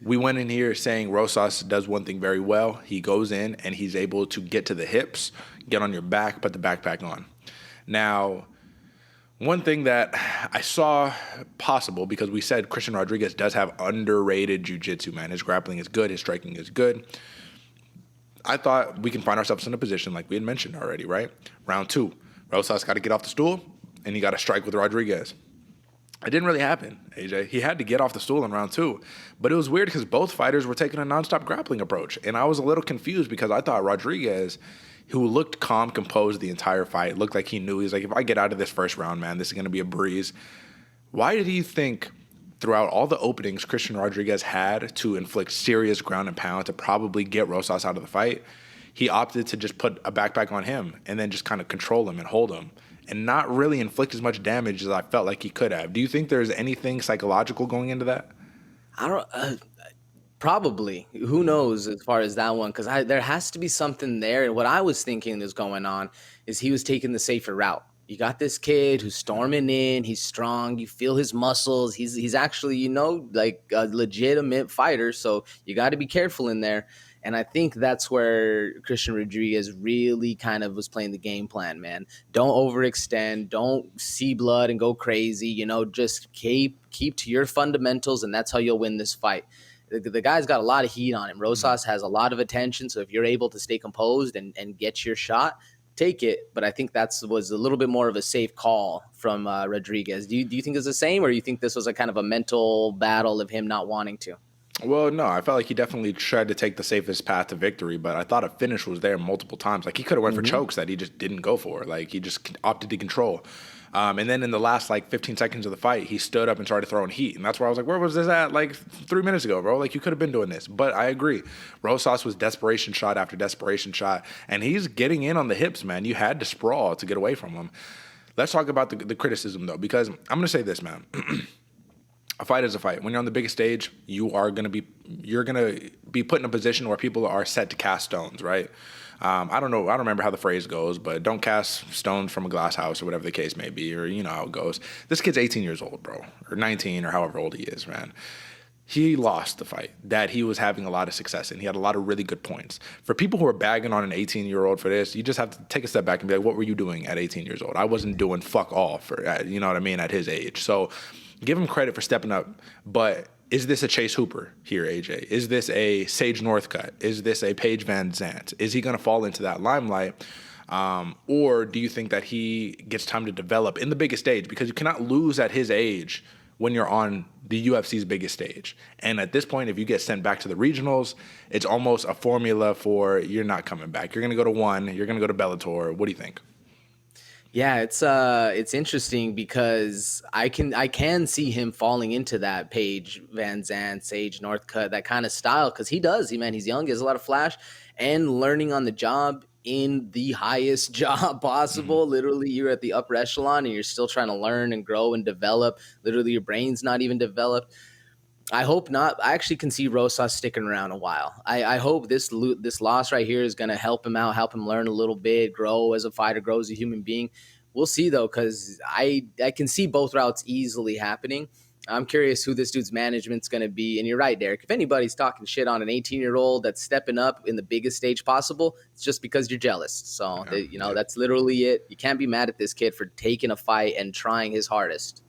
We went in here saying Rosas does one thing very well. He goes in and he's able to get to the hips, get on your back, put the backpack on. Now, one thing that I saw possible, because we said Christian Rodriguez does have underrated jiu-jitsu, man. His grappling is good. His striking is good. I thought we can find ourselves in a position like we had mentioned already, right? Round 2, Rosas got to get off the stool, and he got to strike with Rodriguez. It didn't really happen, AJ. He had to get off the stool in round 2. But it was weird because both fighters were taking a nonstop grappling approach. And I was a little confused because I thought Rodriguez, who looked calm, composed the entire fight, looked like he knew. He's like, if I get out of this first round, man, this is going to be a breeze. Why did you think throughout all the openings Christian Rodriguez had to inflict serious ground and pound to probably get Rosas out of the fight, he opted to just put a backpack on him and then just kind of control him and hold him and not really inflict as much damage as I felt like he could have? Do you think there's anything psychological going into that? I don't. Probably. Who knows as far as that one? Because there has to be something there. And what I was thinking is going on is he was taking the safer route. You got this kid who's storming in. He's strong. You feel his muscles. He's actually, like a legitimate fighter. So you got to be careful in there. And I think that's where Christian Rodriguez really kind of was playing the game plan, man. Don't overextend. Don't see blood and go crazy. Just keep to your fundamentals, and that's how you'll win this fight. The guy's got a lot of heat on him. Rosas has a lot of attention, so if you're able to stay composed and get your shot, take it. But I think that was a little bit more of a safe call from Rodriguez. Do you think it's the same, or do you think this was a kind of a mental battle of him not wanting to? Well, no, I felt like he definitely tried to take the safest path to victory, but I thought a finish was there multiple times. Like, he could have went for chokes that he just didn't go for. Like, he just opted to control. And then in the last, 15 seconds of the fight, he stood up and started throwing heat. And that's where I was like, where was this at, 3 minutes ago, bro? Like, you could have been doing this. But I agree. Rosas was desperation shot after desperation shot. And he's getting in on the hips, man. You had to sprawl to get away from him. Let's talk about the criticism, though, because I'm going to say this, man. A fight is a fight. When you're on the biggest stage, you're gonna be put in a position where people are set to cast stones, right? I don't know. I don't remember how the phrase goes, but don't cast stones from a glass house or whatever the case may be, or you know how it goes. This kid's 18 years old, bro, or 19 or however old he is, man. He lost the fight that he was having a lot of success in. He had a lot of really good points. For people who are bagging on an 18-year-old for this, you just have to take a step back and be like, what were you doing at 18 years old? I wasn't doing fuck all you know what I mean, at his age. So give him credit for stepping up, but is this a Chase Hooper here, AJ? Is this a Sage Northcutt? Is this a Paige Van Zandt? Is he going to fall into that limelight? Or do you think that he gets time to develop in the biggest stage? Because you cannot lose at his age when you're on the UFC's biggest stage. And at this point, if you get sent back to the regionals, it's almost a formula for you're not coming back. You're going to go to one. You're going to go to Bellator. What do you think? Yeah, it's interesting because I can see him falling into that Paige Van Zandt, Sage Northcutt, that kind of style, because he's young, he has a lot of flash, and learning on the job in the highest job possible. Literally, you're at the upper echelon and you're still trying to learn and grow and develop. Literally, your brain's not even developed. I hope not. I actually can see Rosas sticking around a while. I hope this loss right here is going to help him out, help him learn a little bit, grow as a fighter, grow as a human being. We'll see, though, because I can see both routes easily happening. I'm curious who this dude's management's going to be. And you're right, Derek. If anybody's talking shit on an 18-year-old that's stepping up in the biggest stage possible, it's just because you're jealous. So, that's literally it. You can't be mad at this kid for taking a fight and trying his hardest.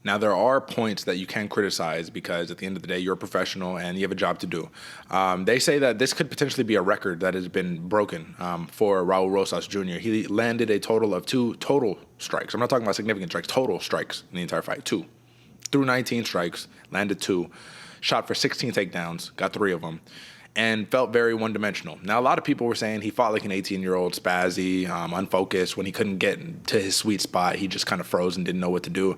Now, there are points that you can criticize because at the end of the day, you're a professional and you have a job to do. They say that this could potentially be a record that has been broken for Raul Rosas Jr. He landed a total of 2 total strikes. I'm not talking about significant strikes, total strikes in the entire fight. 2. Threw 19 strikes, landed 2, shot for 16 takedowns, got 3 of them, and felt very one-dimensional. Now, a lot of people were saying he fought like an 18-year-old spazzy, unfocused. When he couldn't get to his sweet spot, he just kind of froze and didn't know what to do.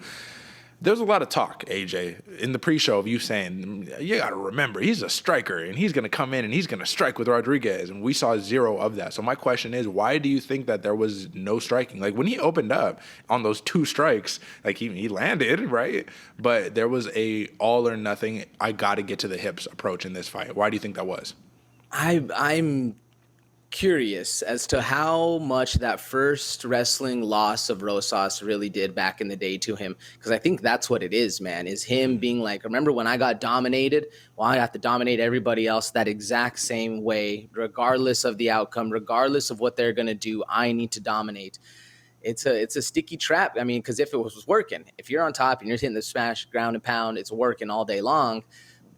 There's a lot of talk, AJ, in the pre-show of you saying, you got to remember, he's a striker, and he's going to come in and he's going to strike with Rodriguez, and we saw 0 of that. So my question is, why do you think that there was no striking? Like, when he opened up on those 2 strikes, like, he landed, right? But there was a all or nothing, I got to get to the hips approach in this fight. Why do you think that was? I'm curious as to how much that first wrestling loss of Rosas really did back in the day to him. Because I think that's what it is, man, is him being like, remember when I got dominated? Well, I have to dominate everybody else that exact same way, regardless of the outcome, regardless of what they're going to do. I need to dominate. It's a sticky trap. I mean, because if it was working, if you're on top and you're hitting the smash, ground and pound, it's working all day long.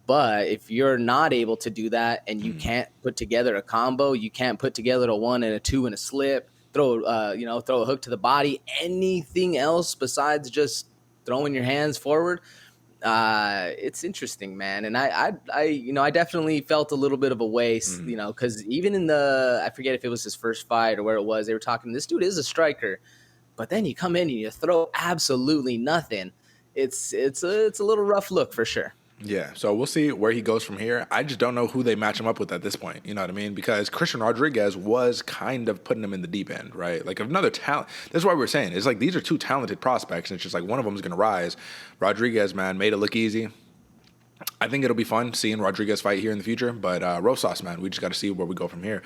But if you're not able to do that and you can't put together a combo, you can't put together a 1 and a 2 and a slip, throw a hook to the body, anything else besides just throwing your hands forward, it's interesting, man. And I definitely felt a little bit of a waste, because even in I forget if it was his first fight or where it was, they were talking, this dude is a striker, but then you come in and you throw absolutely nothing. It's a little rough look for sure. Yeah, so we'll see where he goes from here. I just don't know who they match him up with at this point. You know what I mean? Because Christian Rodriguez was kind of putting him in the deep end, right? Like another talent. That's why we're saying it's like these are two talented prospects, and it's just like one of them is going to rise. Rodriguez, man, made it look easy. I think it'll be fun seeing Rodriguez fight here in the future, but Rosas, man, we just got to see where we go from here.